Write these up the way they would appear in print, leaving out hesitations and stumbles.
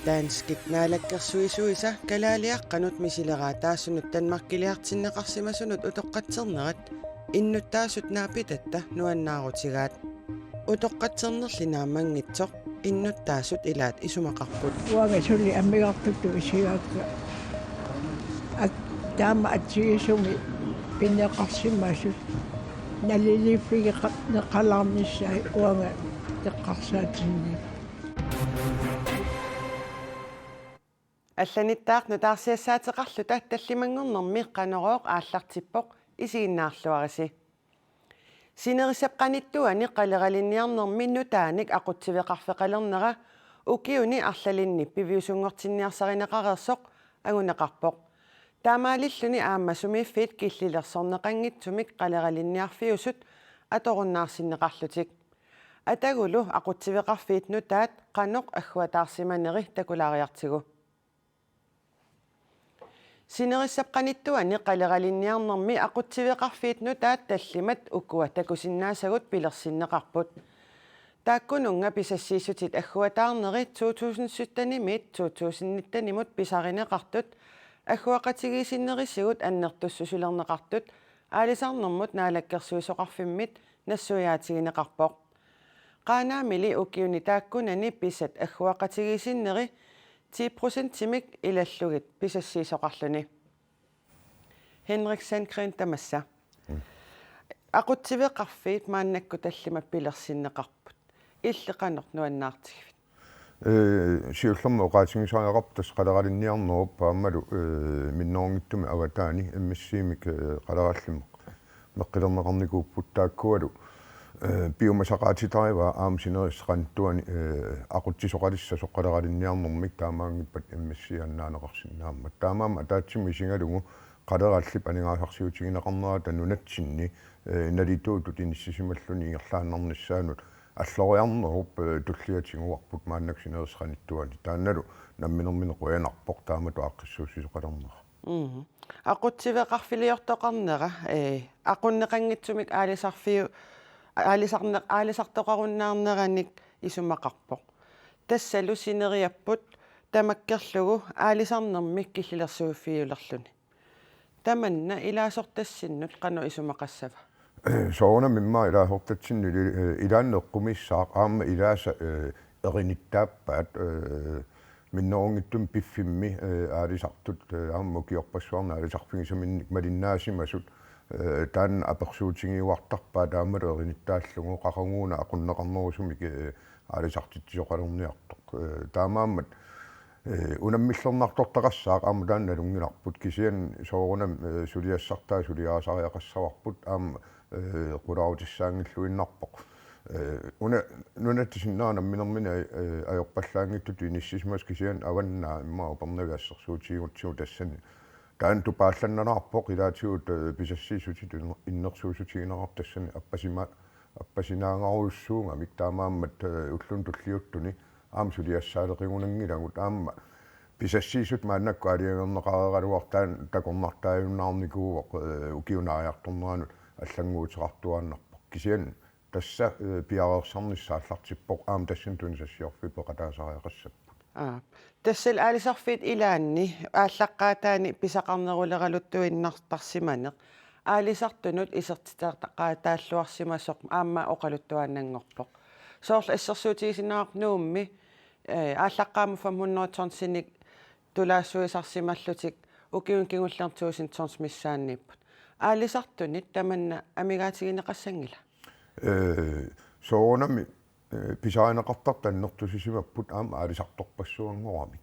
Таанскит наалаккерсуисуиса калаалиаққанут мисилераатаассунут танмаркилиартиннеқарсимасунут утоққатсернерат иннуттаасут наапитатта нуаннаарутигаат утоққатсернерли наамангитсоқ иннуттаасут илаат исумақарпут уага сули аммигартутту исигаакка таама атсигисуми пиннеқарсимаасут налилиффиги неқалаарниссаа уага теққарсаатинни алланиттаақну таарсиассаатеқарлута таллимангернэрми қанерооқ ааллартиппоқ исигиннаарлуариси синерисеққаниттуани қалералинниарнэрми нутааник ақутсивеқарфеқалернера укиуни арлалинни пивиусунгортинниарсаринеқарерсоқ агунеқарпоқ таамаалиллуни ааммасумииффит киллилерсорнеқангитсумик қалералинниарфиусут аторуннаарсиннеқарлутик атагулу ақутсивеқарфиит нутаат қаноқ аггуатаарсиманери такулаариартигу синериссапқаниттуани қалералинниарнэрми ақутсивеқарфиит нутаат таллимат уккуа такусиннаасагут пилерсиннеқарпут тааккунунга писассиисутит аггуатаарнери 2017-нимит 2019-нимут писаринеқартут аггуақатигисиннерисигут аннертуссусулернеқартут аалисарнэрмут наалаккерсуисоқарфиммит нассуяатигинеқарпоқ qaaнаамили укиуни тааккунани писат аггуақатигисиннери 10% timik ilallugit pisassiisoqarluni Henrik Sandgren tamassa aqutsiveqarfiit maannakku tallima pilersinneqarput illeqanerт nuannaartigvit сиуллэрму оqaатингисариақартас қалералинниарнеруп пааммалу минноонгиттуми аватаани иммиссиимик қалераллиммеқ меққилернеқарникууппут тааккуалу биомасақаатитарива аамсинерисқантуани aqutsisоqalissa соққалералинниарнэрмик таамаангиппат иммиссианнаанеқарсинаамма таамаама таатсими сингалугу қалераллип анигаасарсиутигинеқарнерата нунатсинни налитуутут иниссисималлуни ингерлааннарниссаанут аллориарнеруп туллиатингуарпут мааннаксинерисқаниттуани таанналу намминерминеқуянарпоқ таамату аққиссуусисоқалернера aqutsivеқарфилиортоқарнера aquннеқангитсумик аалисартоқаруннаарнераник исумақарпоқ тассалу синериаппут тамаккерлугу аалисарнэрмик киллилерсууффиулерлуни таманна илаасортассиннут қану исумақассава соона мимма илаасортатсинни илааннеққумиссаақ аама илааса эриниттааппаат минноонгиттум пиффимми аалисартут аамму киорпассуарна аалисарфигисаминник малиннаасимасут таан аперсуутингиуартарпаа таамалу эриниттааллугу қақангууна ақуннеқарнерусумик аалисартитсиоқалерниартоқ таамааммат унаммиллернартортақассаақ аама таанналунгиларпут кисиан соорунам сулиассартаа сулиаасариақассаварпут аама qulautissаангиллуиннарпоқ уна нунатсиннаана минермина аёрпаллаангиттут иниссисмас кисиан аваннаа имма упернавиассерсуутигутсуу тассани таан тупаалланнанаарпоқ илаатигут писассиисутит иннерсуусутигинеқартассани аппасинаагааруйуссуунга миктаамааммат уллун туллиуттуни аама сулиассаалеқигунангилагут аама писассиисут мааннакку алиагернеқарералуартаан такорнартааюннаарникууоқ укиунаариарторнеранут аллангуутеқартуааннарпоқ кисиан тасса пиареерсарниссааллартиппоқ аама тассан тунисассиорфиппо қатаасариақассаппут тассал аалисарфит илаанни ааллаққаатаани писақарнерулералуттуиннартарсиманеқ аалисартунут исертитаақаатааллуарсимасоқ аама оқалуттуааннангорпоқ соорла иссерсуутигисинаарнуумми ааллаққаама 500 торнсиник тулаассуисарсималлутик укиун кигуллертуусин торнс миссааннииппут аалисартунит таманна амигаатигинеқассангила соонами писаанеқартартаннертусисимаппут аама аалисарторпассуангорами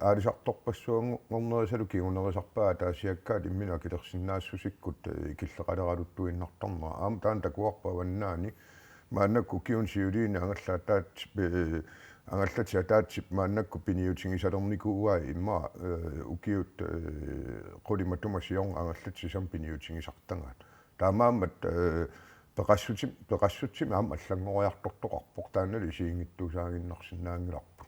аалисарторпассуангорнерисалу кигунерисарпаа таасиаккаат иммина килерсиннаассусиккут киллеқалералуттуиннартарнера аама таан такуарпаваннаани мааннакку киун сиулиини ангаллаатаат ангаллатиатаатсип мааннакку пиниутингисалерникууаа имма укиут qulиматумасиорн ангаллатсисам пиниутингисартангаат таамааммат пеқассутим аама аллангориартортоқарпоқ таанали сиингиттусаагиннарсинаангиларпу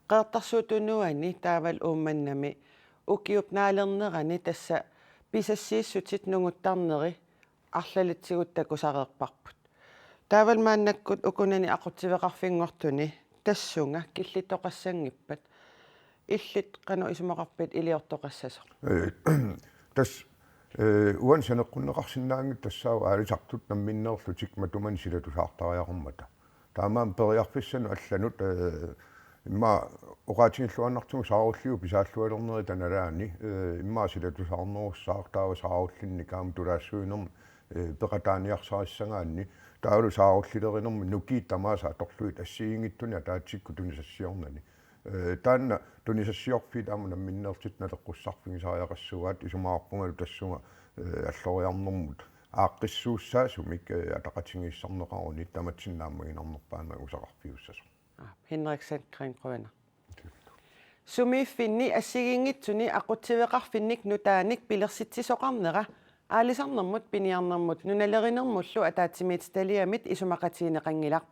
qeertarsuutunuani taaval uumannami ukiup naalernерани тасса писассииссутит нугуттарнери арлалитсигуттакусареерпарпут таавалмааннаккут укунани aqutсивеқарфингортуни тассунга киллитоқассангиппат иллит қану исумақарпит илиортоқассасо тас уан санеққуннеқарсинаангит тассаава аалисартут намминнерлутик матуман силатусаартариақармата таамаан периарфиссану алланут имма оqaатингиллуаннартугу сааруллиу писааллуалернери таналаани имма силатусаарнеруссаартаава сааруллинни каам тулаассуинерми пеқатааниарсариссагаанни таалу сааруллилеринерми нукиит тамааса аторлуит ассигингиттуни атаатсикку тунисассиорнани таанна тунисассиорфит аама намминнертит налеққуссарфигисариақассугаат исумаарпунгалу тассунга аллориарнэрмут ааққиссууссаасумик атақатингиссарнеқаруни таматсиннааммагинарнерпаама усақарпиуссасо Henriksen Kringquvana Sumiffinni assigingitsuni aqutsiveqarfinnik nutaanik pilersittisoqarnera aalisarnermut piniarnermut nunalerinermullu ataatsimiitstaliamit isumaqatiineqangilaq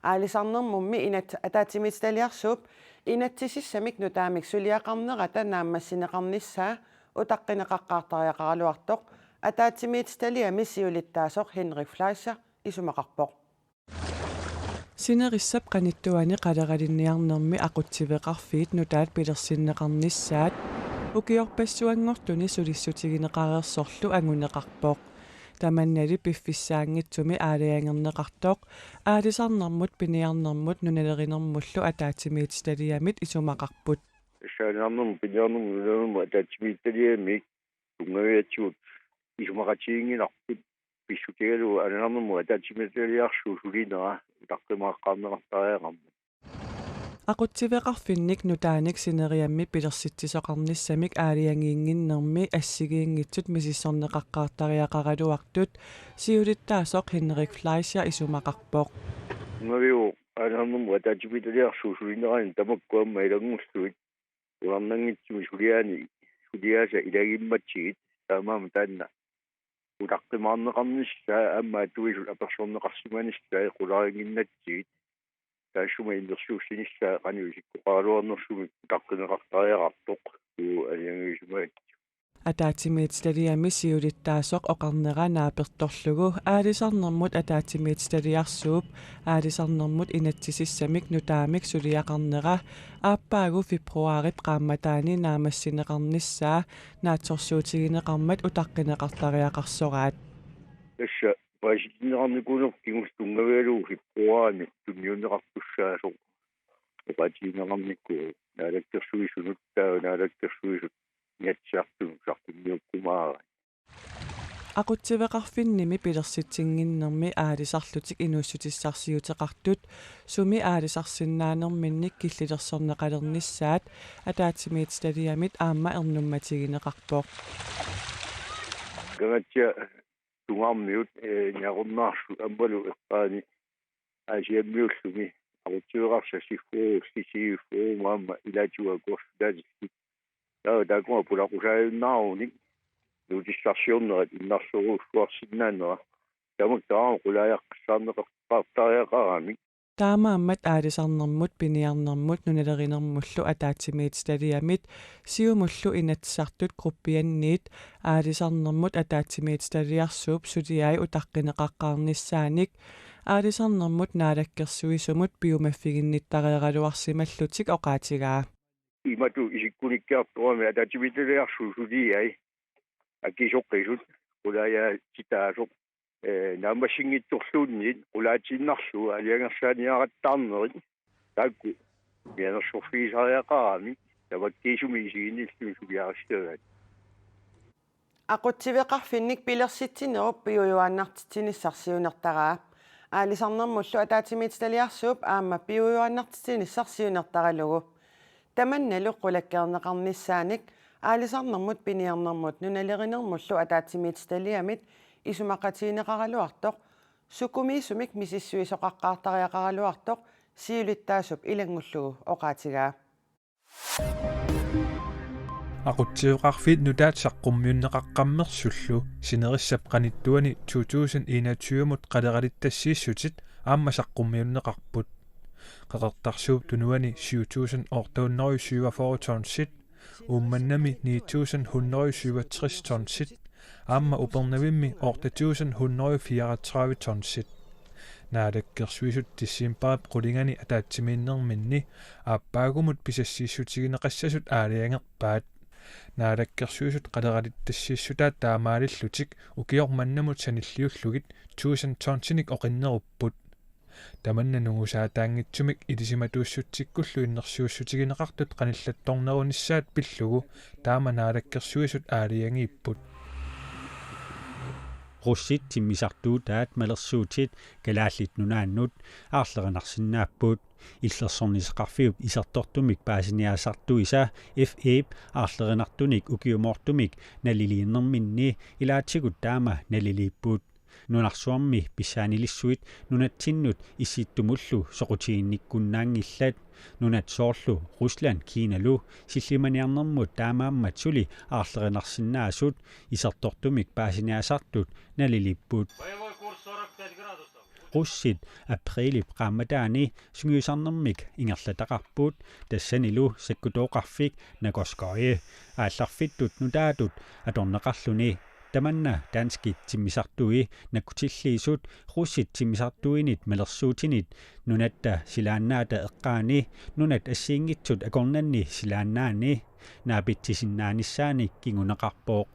aalisarnermummi inat ataatsimiitstaliarsuup inatsisissamik nutaamik suliaqarnerata naammassineqarnissaa utaqqinеқаққаартариақаралуартоq ataatsimiitstaliami siulittaasoq Henrik Fleischer isumaqarpoq Sinerissap qanittuani qalaqalinniarnermi aqutsiveqarfiit nutaat pilersinneqarnissaat ukiorpassuangortuni sulissutigineqareersorlu anguneqarpoq tamannali piffissaangitsumi aaliangerneqartoq aalisarnermut piniarnermut nunalerinermullu ataatsimiitstaliamit isumaqarput Shanamum piniarnermum ataatsimiittaliamik tungaviatsut isumaqatiinginarput pissutigalu alanarnermu ataatsimiittaliarsu sulinera taqqimaqqaarneqartariaqarmu aqutsiveqarfinnik nutaanik sineriammi pilersittisoqarnissamik aaliangiinginnermi assigiinngitsut misissorneqaqqaartariaqaraluartut siulittaasoq Henrik Fleischer isumaqarpoq ngaviu alanarnermu ataatsimiittaliarsu sulinerani tamakkuamma ilangulluit uarnangitsumi suliaasa ilagimmatsigit taamaama taanna utaqqimaarneqarnissaa amma atuisut apersorneqarsimanissаа qularinginnatsigit taashuma illersuussinissаа qaniusikkoqaaluarnersumik utaqqineqartariaqartoq aliangiisumaat ataatsimiitstaliami siulittaasoq oqarnera naapertorlugu aalisarnermut ataatsimiitstaliarsuup aalisarnermut inatsisissamik nutaamik suliaqarnera aappaagu februarip qaammataani naamassineqarnissaa naatsorsuutigineqarmat utaqqinеqartariaqarsoraat tassa paasitinneqarnikuuner kingustungavialugu februarni tunniunneqartussaasoq paatiinneqarnikku naalakkersuisunuttaa naalakkersuisut niatsaartunsartunniukkumaara aqutsiveqarfinnimi pilersitsinginnermi aalisarlutik inuussutissarsiuteqartut sumi aalisarsinnaanerminnik killilersorneqalernissaat ataatsimiitstaliamit aamma ernummatigineqarpoq gangatsia tungaarmiut niaqornaarsu ammalu eqqaani aasiammiullumi aqutsiveqarsasiffuu maamma ilaatuga korsudaatiski taakuma pulaqusaayunnaaruni nuutissarsiornerat innarsoruussuarsinnaanera tamaktaraa qulaajaqqissaarneqartariaqarami taamaammat aalisarnermut piniarnermut nunalerinermullu ataatsimiitstaliamit siumullu inatsartut gruppianniit aalisarnermut ataatsimiitstaliarsuup suliai utaqqinеқаққарнissaаник aalisarnermut naalakkersuisumut piumaffiginnittareeraluarsimallutik oqaatigaa imatu isikkunikkiartuami ataatsimiittaliarsu suliai akisoqqisut qulaajaatitaasoq naammassingittorluunniit qulaatinnarlu aliangersaaniarattarnerit taakku mianersorfiisariaqarami tamakkiisumi isiginnillumi suliaristagat aqutsiveqarfinnik pilersittinerup piujuannartitinissarsiunertaraa aalisarnermullu ataatsimiitstaliarsuup aamma piujuannartitinissarsiunertaralugu tamannalu qulakkeerneqarnissaanik aalisarnermut piniarnermut nunalerinermullu ataatsimiitstaliamit isumaqatiineqaraluartoq sukumiisumik misissuisoqaqqaartariaqaraluartoq siulittaasup ilangullugu oqaatigaa aqutsiveqarfiit nutaat saqqummiunneqaqqammersullu sinerissap qanittuani 2021mut qaleqalittassiissutit aamma saqqummiunneqarput qaqertarsuup tunuani 7847 tonsit ummannami 9167 tonsit аама упернавимми 8134 тонсит наалаккерсуисут тиссимпарап qulingani атаатсимииннэрминни ааппаагумут писассииссутигинеқассасут аалиангерпаат наалаккерсуисут қалералиттассииссутаат таамаалиллутик укиорманнамут саниллиуллугит 1000 тонсиник оқиннеруппут таманна нугусаатаангитсумик илисиматууссутсиккуллу иннерсиуссутигинеқартут қаниллатторнерунissaат пиллугу таама наалаккерсуисут аалиангииппут russit timmisartuutaat malersuutit kalaallit nunaannut aarleranarsinnaappuut illersorniseqarfiup isertortumik paasiniaasartuisa FAP aarlerinartunik ukiumortumik naliliinnerminni ilaatsigut taama naliliippuut nunarsuarmi pissaanilissuit nunattinnut issiittumullu soqutiinnikkunnaangillat nunat soorlu Rusland Kiinalu sillimaniarnermut taamaammat suli aarlerinarsinnaasut isertortumik paasiniaasartut nalilippuut russit aprili qaamataani sungiusarnermik ingerlataqarpuut tassanilu sakkutooqarfik nakoskorie aallarfittut nutaatut atorneqarluni tamanna danskit timmisartui nakkutilliisut russit timmisartuinit malersuutinit nunatta silaannaata eqqaani nunat assiingitsut akornanni silaannaani naapittisinnaanissaanik kinguneqarpooq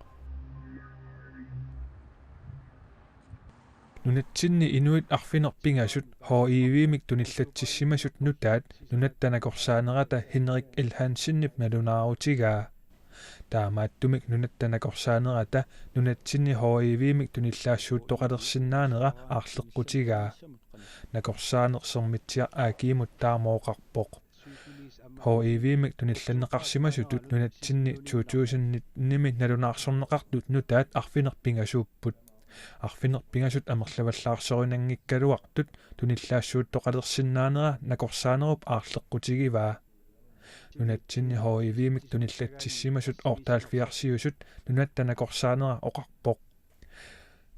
nunatsinni inuit arfinerpingasut hiivimik tunillatssissimasut nutaat nunattanakorsaanерата Henrik Elhansinnip nalunaarutigaa таамааттумик нунаттанакорсаанерата нунатсинни hiivimik tunillaassуутtoqalersinnaanера аарлеққутигаа накорсаанерсэрмитсиа аакиимут таамооқарпоқ hiivimik tunillanneqarsimasutut nunatsinni 2000 nimi nalunаарсорнеқартут нутаат арфинерпингасууппут арфинерпингасут амерлаваллаарсоринангиккалуартут tunillaassуутtoqalersinnaanера накорсаанеруп аарлеққутигиваа нунатсинни hiivimik tunillatсиссимасут ортаалфиарсиусут нунаттанакорсаанера оқарпоқ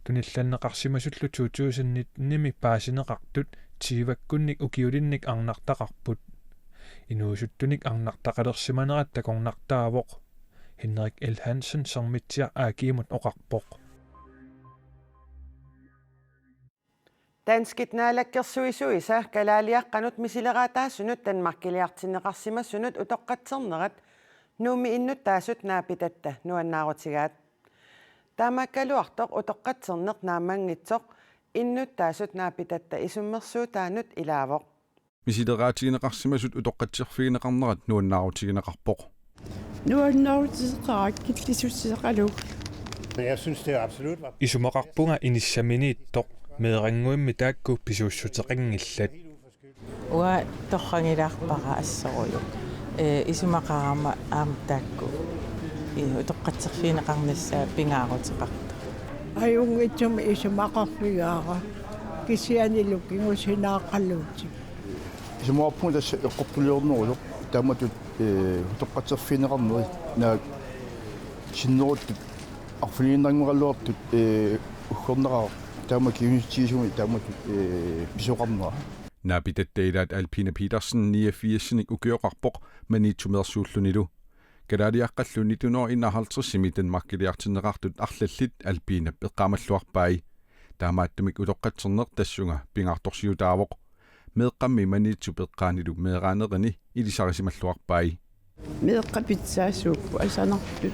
tunillanneqarsimasуллу 2000 ними паасинеқартут тиваккунник укиулинник арнартақарпут инуусуттуник арнартақалерсиманерат такорнартаавоқ Henrik Elhansen сэрмитсиа аакиимут оқарпоқ Danskit naalakkersuisuisa kalaaliaqqanut misileqaataasunut tanmarkiliartinneqarsimassunut utoqqatsernerat nuumi innut taasut naapitatta nuannaarutigaat taamaakkaluartoq utoqqatserneq naamangitsoq innut taasut naapitatta isummersuutaanut ilaavoq misileqaatigineqarsimasut utoqqatserfigineqarnerat nuannaarutigineqarpoq nuannaarutiseqarat kittissussiseqaluk Jeg synes det absolut var исумақарпунга иниссаминииттоқ меэраннгуимми таакку писууссутеқингиллат уа торрангилаарпара ассоруйу исумақарама аамтаакку утоққатсерфинеқарнассаа пингаарутеқарта аюнгитсум исумақарфигаара кисианилук ингусинаақалуутик исумаарпунга тасса эққорпулиорнерулу тааматут утоққатсерфинеқарнери наа синнерут арфилииннангералуартут уггорнераа таама киунитсиисуми тааматут писоқарнера naapitattailaat Alpina Petersen 89-ник укиоқарпоқ манитсумерсууллунилу калаалиаққаллуни туноо 51-сими танмаркилиартиннеқартут арлаллит Alpina пеққамаллуарпаи таамааттумик улоққатсернеқ тассунга пингаарторсиутаавоқ меэққамми манитсу пеққаанилу меэраанерини илисарисималлуарпаи меэққапитсаасууппу асанартут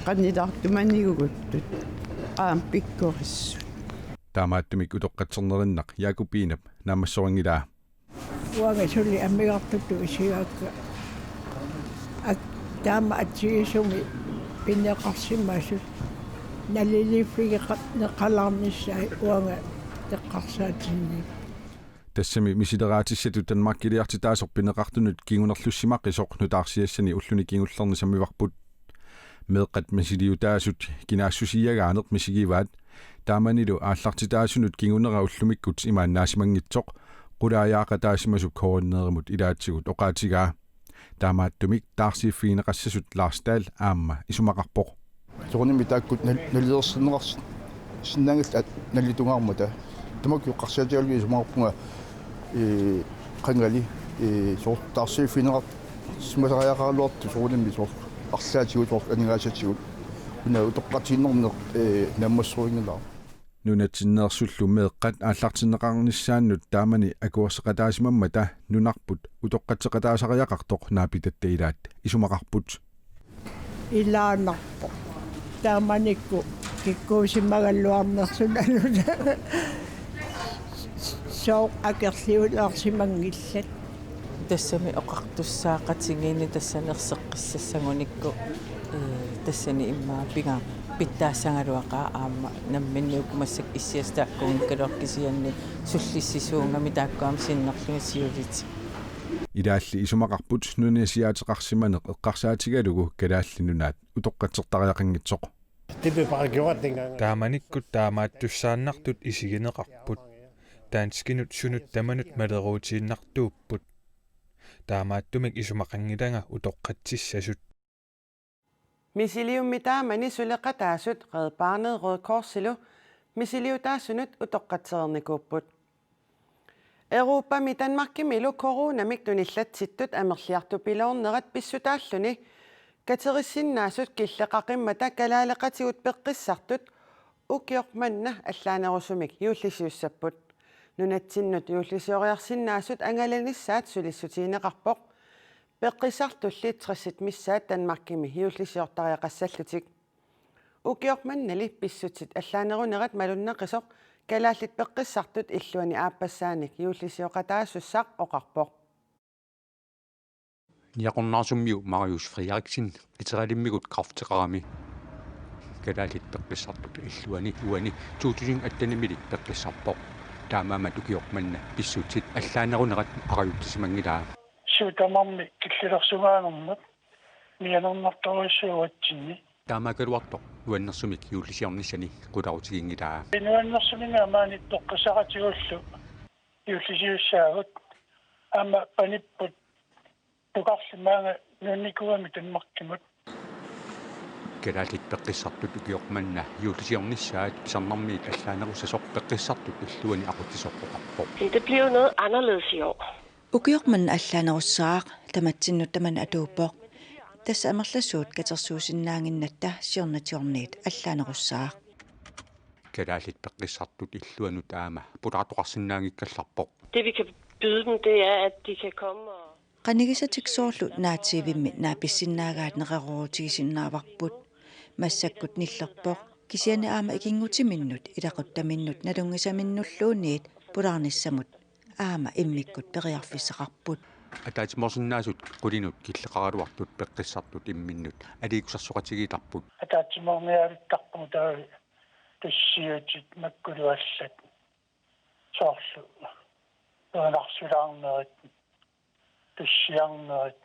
qannilартуманигугуттут аам пиккориссу таамааттумик улоққатсернериннақ Якубинап наамассорингилаа уага сули аммигартутту исиаакка таама атсиисуми пиннеқарсимасут налилиффигеқат неқалаарниссаа уага теққарсаатинни тассами мисилераатиссату танмаркилиартитаасорпинеқартунут кигунерлуссимаққисоқ нутаарсиассани уллуни кигуллерни саммиварпут меэққат мисилиутаасут кинаассусиагаанеқ мисигиваат тааманилу ааллартитаасунут кигунера уллумиккут имааннаасимангитсоқ qulaajaaqa koorneerimut ilaatigut oqaatigaa taamaattumik taarsiiffiineqassasut Lars Dahl aamma isumaqarpoq soqunimi taakkut nalidersinneqars sinnaangallat nallitungаарmuta tamakkuqqarsiatigalui isumaqarpunga qangali soor taarsiiffiineqart simasariaqarluartu soqunimi soor arlaatigut soor anigaasatigut kuna utoqqatiinnerneq nammassuingilaa nunatsinneersullu meeqqat aallartinneqarnissaannut taamani akuerseqataasimammata nunarput utoqqatseqataasariaqartoq naapitattailaat isumaqarput ilaanarpo taamanikku kikkuusimmagalluarnersun aluna soo akerliulaarsimangillat тассами оқартуссаақатигиини тассанерсеққиссассагуникку тассани иммаа пингаа питтаассангалуақаа аама намминниук массак иссиастаақкунгкалуаркисианни суллиссисуунгами тааккуам синнерлуни сиулит илаалли исумақарпут нуниасиаатеқарсиманеқ эққарсаатигалугу калааллинунаат утоққатсертариақангитсоқ тааманиккут таамааттуссааннартут исигинеқарпут таанскинут сунут таманут малеруутииннартууппут таамааттумик исумақангиланга утоққатсиссасут Misiliummi taamani suleqataasut Red Barnet Røde Korsillu misiliutaasunut utoqqatserernikuupput Euroopami Danmarkimilu coronamik tunillattittut amerliartupiloornerat pissutaalluni katerissinnaasut killeqaqimmata kalaaleqatigut peqqissartut ukiormanna allaanerusumik yuullisiussapput nunatsinnut yuullisioriarsinnaasut angalanissaat sulissutiineqarpoq peqqisartulli trissit missaat Danmarkimi hiullisiortariaqassallutik ukiormannali pissutit allaanerunerat malunneqisoq kalaallit peqqissartut illuani aappasaanik hiullisiorqataasussaq oqarpoq niaqornarsummiu Marius Frederiksen literalimmigut krafteqarami kalaallit peqqissartut illuani uani 2018 peqqissarpoq taamaamat ukiormanna pissutit allaanerunerat aqajuttisimanngilaa suutamarmi killillersugaanernat mianernertoruissuuatsinni таамаакалуарто уаннэрсумик юуллисиорнissani qularutigingilaa иnuаннэрсуминга маани тоққисақатигуллу юуллисиуссаагут ама паниппут туқарлимаага нунникуами танмаркимут калаалит пеққиссартут укиорманна юуллисиорнissaat писарнармиит аллаанерусасоқ пеққиссартут иллуани aqutisoqqoqarpo Det bliver noget anderledes i år. Ukiorman allaanerussaaq tamatsinnu taman atuuppoq tassa amerlassuut katersuusinnaanginnatta siornatiorniit allaanerussaaq kalaalit peqqissartut illuanu taama pulaartoqarsinnaangikkallarpoq Det vi kan byde dem, det er, at de kan komme og... qanigisatiksoorlu naativimmi naapissinnaagaat neqaruutigisinnaavaqput massakkut nillerpoq kisiani aama ikingutiminnut ilaquttaminnut nalungisaminnulluuniit pulaarnissamut aama immikkut periarfissaqarput атаатиморсиннаасут qulинут киллеқараluartut пеққиссартут имминнут алиикусарсоқатигиитарпут атаатиморниалуттарпу таа тассиутит маккулуаллат соорлу тоонарсулаарнерит тассиарнерит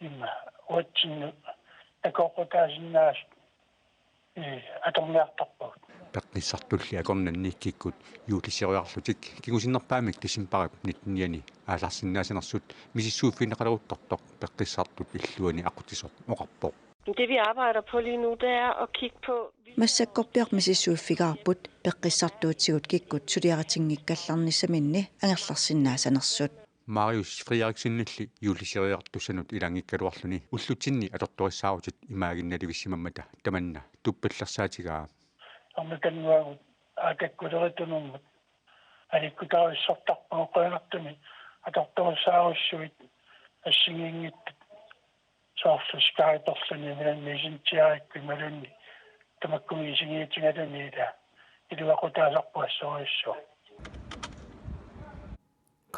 имма уатсинну акоқутаасиннаас аторниартарпут пеққиссартулли акорнанниккиккут юуллисиориарлутик кигусиннерпаамик тисимпарап нитниани ааларсиннаасинерсут мисиссууффинеқалеруттортоқ пеққиссартут иллуани ақутисоқ оқарпоқ Det vi arbejder på lige nu, det er at kigge på... массаккорпиар мисиссууффигарпут пеққиссартуутсигут киккут сулиаратингиккалларнissaminni ангерларсиннаасанерсут Marius Frederiksenilli юуллисиориартуссанут илангиккалуарлуни уллутинни алорториссаарутит имаагинналивиссимаммата таманна туппаллерсаатигаа аммаканнуагут аакаккулеритунэрмут аликкутаариссортарпаа qoyanartumi аторториссааруссуит ассигиингиттут соорлускааторлуни миланнисинтиарикку малунни тамаккуми исигиитингалуниила илуақутаасарпуассориссоо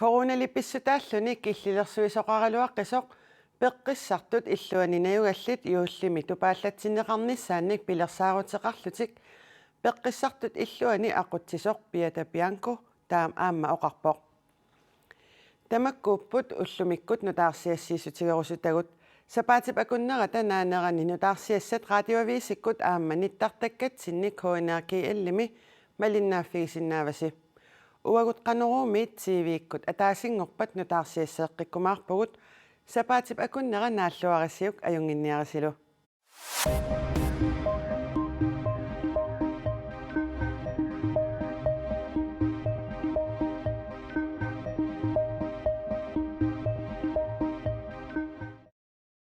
Coronalipissutaalluni killillersuisoqaraluaqqisoq peqqissartut illuaninayugallit yuullimi tupaallatsinneqarnissaannik pilersaaruteqarlutik peqqissartut illuani aqutsisoq Pieta Bianco taam aamma oqarpoq tamakkuupput ullumikkut nutaarsiassiisutigerusutagut sapaatip akunnerata naanerani nutaarsiassat radioavisikkut aamma nittartakkatsinni KNRG-allimi malinnaaffigisinnaavasi uagut qanuruumiit TV-ikkut ataasingorpat nutaarsiasseeqqikkumaarpugut sapaatip akunnera naalluarisiuk ajunginniarisilu